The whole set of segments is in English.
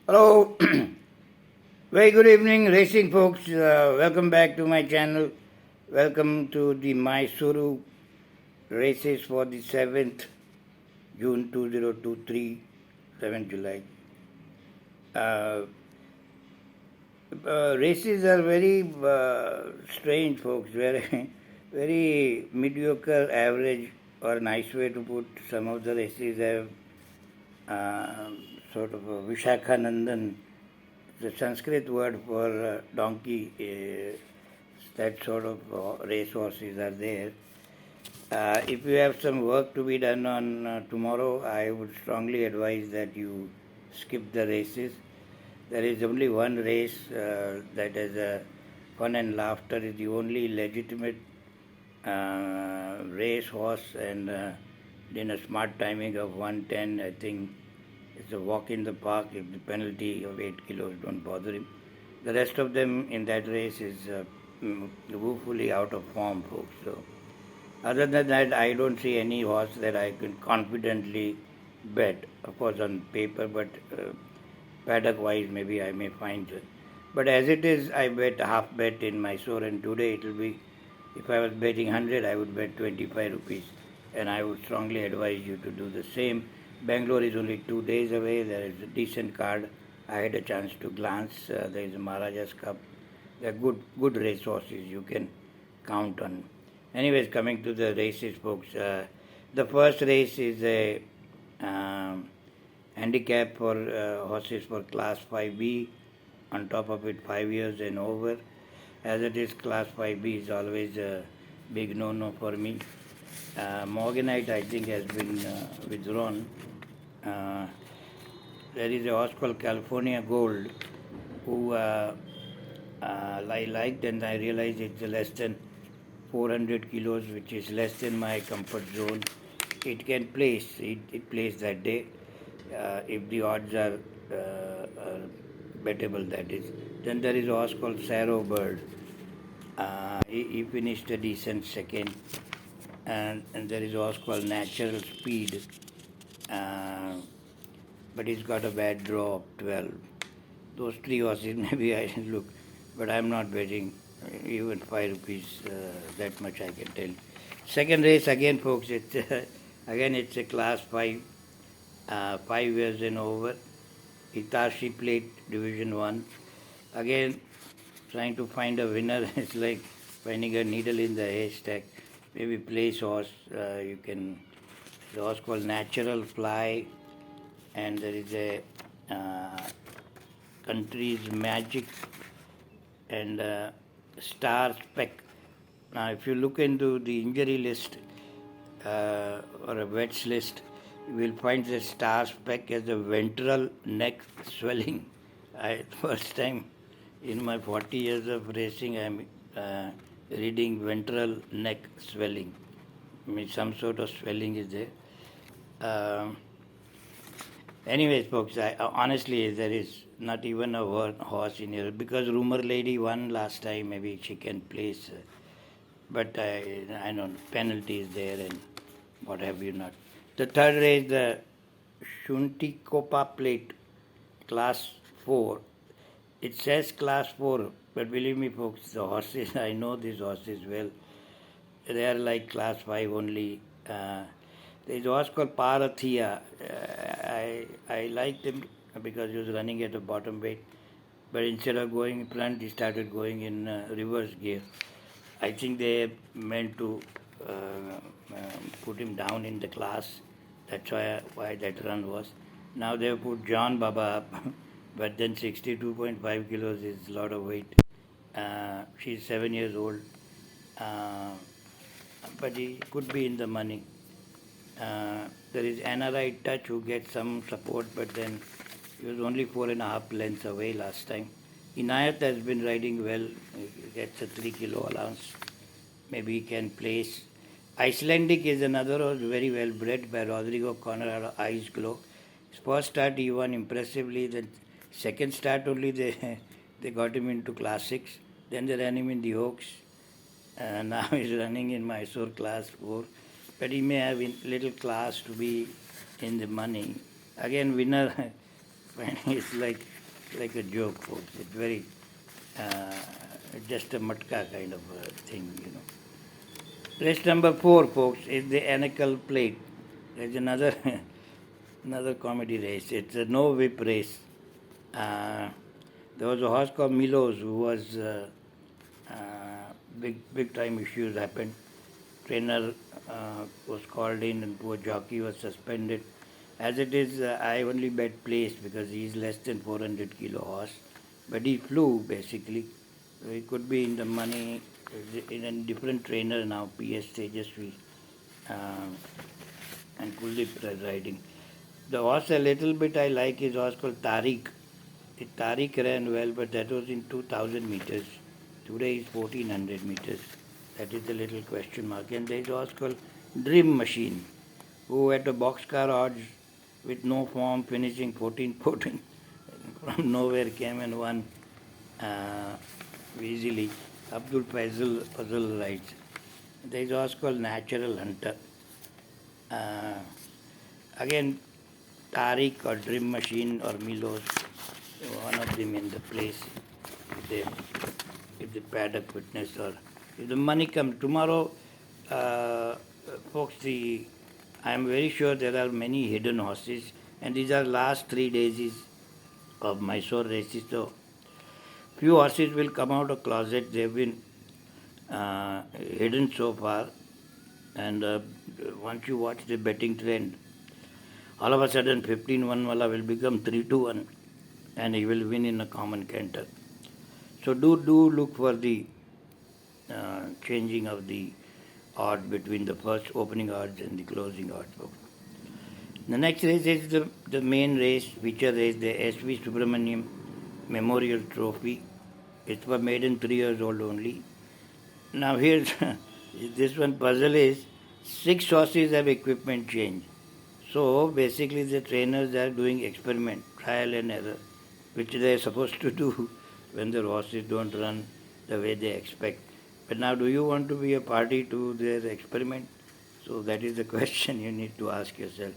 Hello, very good evening, racing folks. Welcome back to my channel. Welcome to the Mysore races for the 7th June 2023, 7th July. Uh, Races are very strange, folks. Very, very mediocre, average, or nice way to put. Some of the races have sort of a Vishakhanandan, the Sanskrit word for donkey. That sort of race horses are there. If you have some work to be done on tomorrow, I would strongly advise that you skip the races. There is only one race that is fun and laughter, is the only legitimate race horse, and in a smart timing of 110, I think it's a walk in the park if the penalty of 8 kilos don't bother him. The rest of them in that race is woefully out of form, folks. So, other than that, I don't see any horse that I can confidently bet. Of course, on paper, but paddock-wise, maybe I may find it. But as it is, I bet half bet in Mysore, and today it will be. If I was betting 100, I would bet 25 rupees, and I would strongly advise you to do the same. Bangalore is only 2 days away. There is a decent card. I had a chance to glance. There is a Maharaja's Cup. There are good race horses you can count on. Anyways, coming to the races, folks. The first race is a handicap for horses for Class 5B. On top of it, 5 years and over. As it is, Class 5B is always a big no-no for me. Morganite, I think, has been withdrawn. There is a horse called California Gold, who I liked, and I realized it's less than 400 kilos, which is less than my comfort zone. It can place, it plays that day if the odds are bettable, that is. Then there is a horse called Sarrow Bird. He finished a decent second. And there is a horse called Natural Speed, but he's got a bad draw of 12. Those three horses, maybe I look, but I'm not betting even 5 rupees, that much I can tell. Second race, again, folks, it's again it's a Class 5, 5 years and over. Hitachi Plate Division 1. Again, trying to find a winner is like finding a needle in the haystack. Maybe place horse, you can, the horse called Natural Fly, and there is a Country's Magic and Star Spec. Now, if you look into the injury list or a vets list, you will find the Star Spec as a ventral neck swelling. First time in my 40 years of racing, I'm reading ventral neck swelling. I mean, some sort of swelling is there. Anyways, folks, honestly, there is not even a horse in here, because Rumor Lady won last time. Maybe she can place, but I know penalty is there and what have you not. The third race, the Shunti Copa Plate, Class 4. It says Class 4, but believe me, folks, the horses, I know these horses well. They are like Class 5 only. There's a horse called Parathia. I liked him because he was running at the bottom weight, but instead of going in front, he started going in reverse gear. I think they meant to put him down in the class. That's why that run was. Now they have put John Baba up, but then 62.5 kilos is a lot of weight. She's 7 years old, but he could be in the money. There is NRI Touch, who gets some support, but then he was only 4.5 lengths away last time. Inayat has been riding well. He gets a 3 kilo allowance. Maybe he can place. Icelandic is another horse, very well bred by Rodrigo Conrad, Eyes Glow. His first start he won impressively. Then second start only they got him into Classics. Then they ran him in the Oaks. Now he's running in Mysore Class 4. But he may have little class to be in the money. Again, winner is like like a joke, folks. It's very uh, just a matka kind of a thing. Race number 4, folks, is the ankle plate. There's another another comedy race. It's a no whip race. Uh, there was a horse called Milos who was uh, big time issues happened. Trainer was called in and poor jockey was suspended. As it is, I only bet place because he's less than 400 kilo horse, but he flew basically. He could be in the money in a different trainer now. PS Tejasvi and Kuldeep riding. The horse a little bit I like is horse called Tariq. Tariq ran well, but that was in 2000 meters. Today is 1400 meters. That is a little question mark. And there is a horse called Dream Machine, who at a boxcar odds with no form, finishing 14-14 from nowhere came and won easily. Abdul Fazal rides. There is a horse called Natural Hunter. Uh, Again, Tariq or Dream Machine or Milos, one of them in the place. If the paddock witness or if the money comes tomorrow, folks, I am very sure there are many hidden horses, and these are last 3 days of Mysore races. So few horses will come out of closet. They have been hidden so far, and once you watch the betting trend, all of a sudden 15-1 wala will become 3-1 and he will win in a common canter. So do look for the changing of the odds between the first opening odds and the closing odds. The next race is the main race, feature race, the S.V. Subramaniam Memorial Trophy. It was maiden 3 years old only. Now here's this one puzzle is 6 horses have equipment change. So basically the trainers are doing experiment, trial and error, which they are supposed to do when the horses don't run the way they expect. But now do you want to be a party to their experiment? So that is the question you need to ask yourself.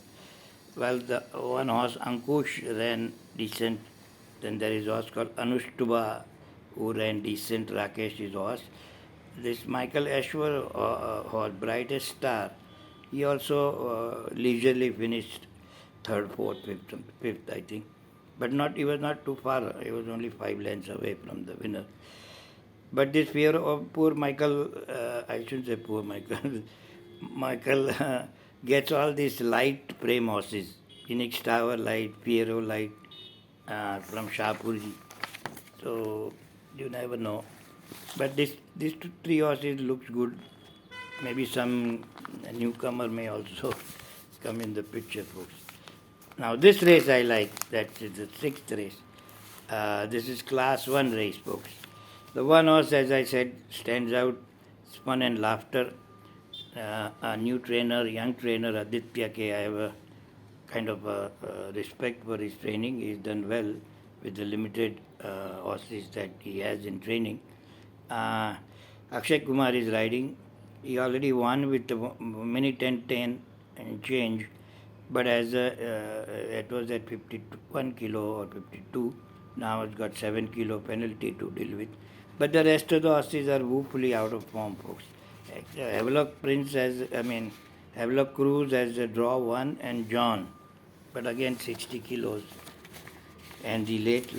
Well, the one horse Ankush ran decent. Then there is a horse called Anushtuba who ran decent. Rakesh is horse. This Michael Ashwar horse, Brightest Star, he also leisurely finished third, fourth, fifth, I think. But he was not too far. He was only 5 lengths away from the winner. But this fear of poor Michael, I shouldn't say poor Michael, Michael gets all these light frame horses. Phoenix Tower light, Fiero light from Shahpurji. So you never know. But these 3 horses looks good. Maybe some newcomer may also come in the picture, folks. Now this race I like. That is the 6th race. This is class 1 race, folks. The one horse, as I said, stands out. It's fun and laughter. A new trainer, young trainer, Aditya K. I have a kind of respect for his training. He's done well with the limited horses that he has in training. Akshay Kumar is riding. He already won with the mini 10-10 and change, but as it was at 51 kilo or 52, now it's got 7 kilo penalty to deal with. But the rest of the horses are woefully out of form, folks. Havelock Cruz has a draw 1 and John, but again 60 kilos. And the late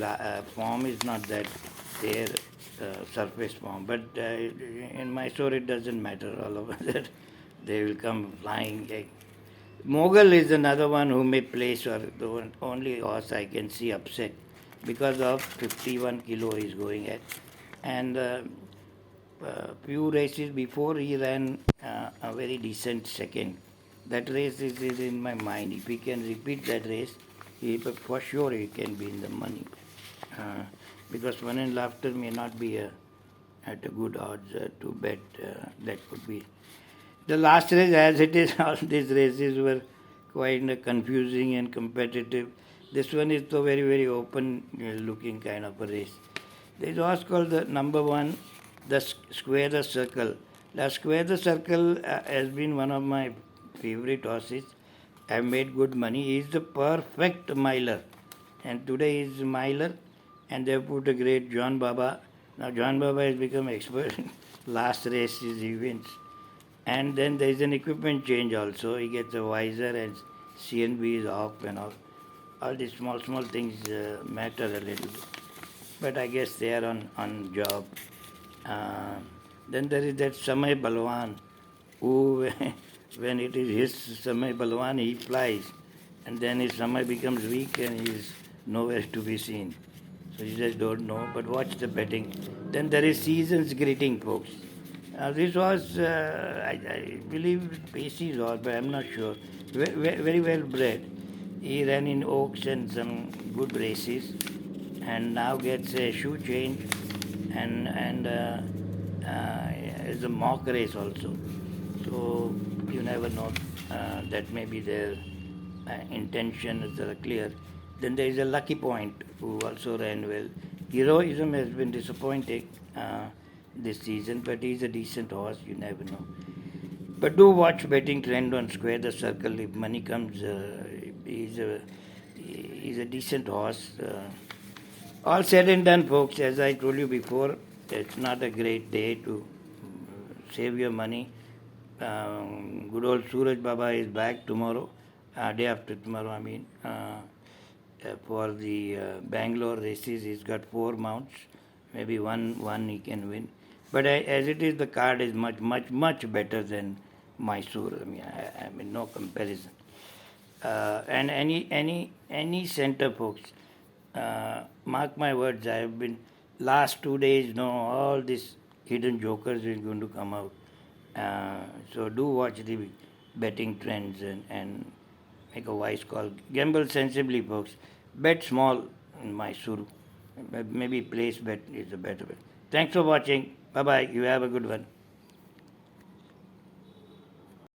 form is not that there, surface form. But in Mysore it doesn't matter. All of that they will come flying. Mughal is another one who may place, or the only horse I can see upset because of 51 kilo he's going at. And few races before he ran a very decent second. That race is in my mind. If he can repeat that race, for sure he can be in the money. Because Fun and Laughter may not be at a good odds to bet. That could be. The last race, as it is, all these races were quite confusing and competitive. This one is so very, very open looking kind of a race. There is a horse called the number 1, the Square the Circle. The Square the Circle has been one of my favorite horses. I have made good money. He is the perfect miler. And today is miler. and they put a great John Baba. Now John Baba has become expert in last races events. And then there is an equipment change also. He gets a visor and CNB is off and off. All these small things matter a little bit. But I guess they are on job. Uh, then there is that Samay Balwan, who, when it is his Samay Balwan, he flies. And then his Samay becomes weak and he is nowhere to be seen. So you just don't know, but watch the betting. Then there is season's greeting, folks. This was, I believe, Pacey's horse, but I'm not sure. Very well bred. He ran in Oaks and some good races, and now gets a shoe change, and is a mock race also. So you never know. That may be their intentions are clear. Then there is a Lucky Point who also ran well. Heroism has been disappointing this season, but he's a decent horse. You never know. But do watch Betting Trend on Square the Circle. If money comes, he's a decent horse. All said and done, folks. As I told you before, it's not a great day to save your money. Good old Suraj Baba is back tomorrow, day after tomorrow, I mean. For the Bangalore races, he's got 4 mounts. Maybe one he can win. But as it is, the card is much better than Mysore. I mean, no comparison. And any center, folks. Mark my words. I have been last 2 days. No, all these hidden jokers is going to come out. So do watch the betting trends and make a wise call. Gamble sensibly, folks. Bet small in Mysuru. Maybe place bet is a better bet. Thanks for watching. Bye bye. You have a good one.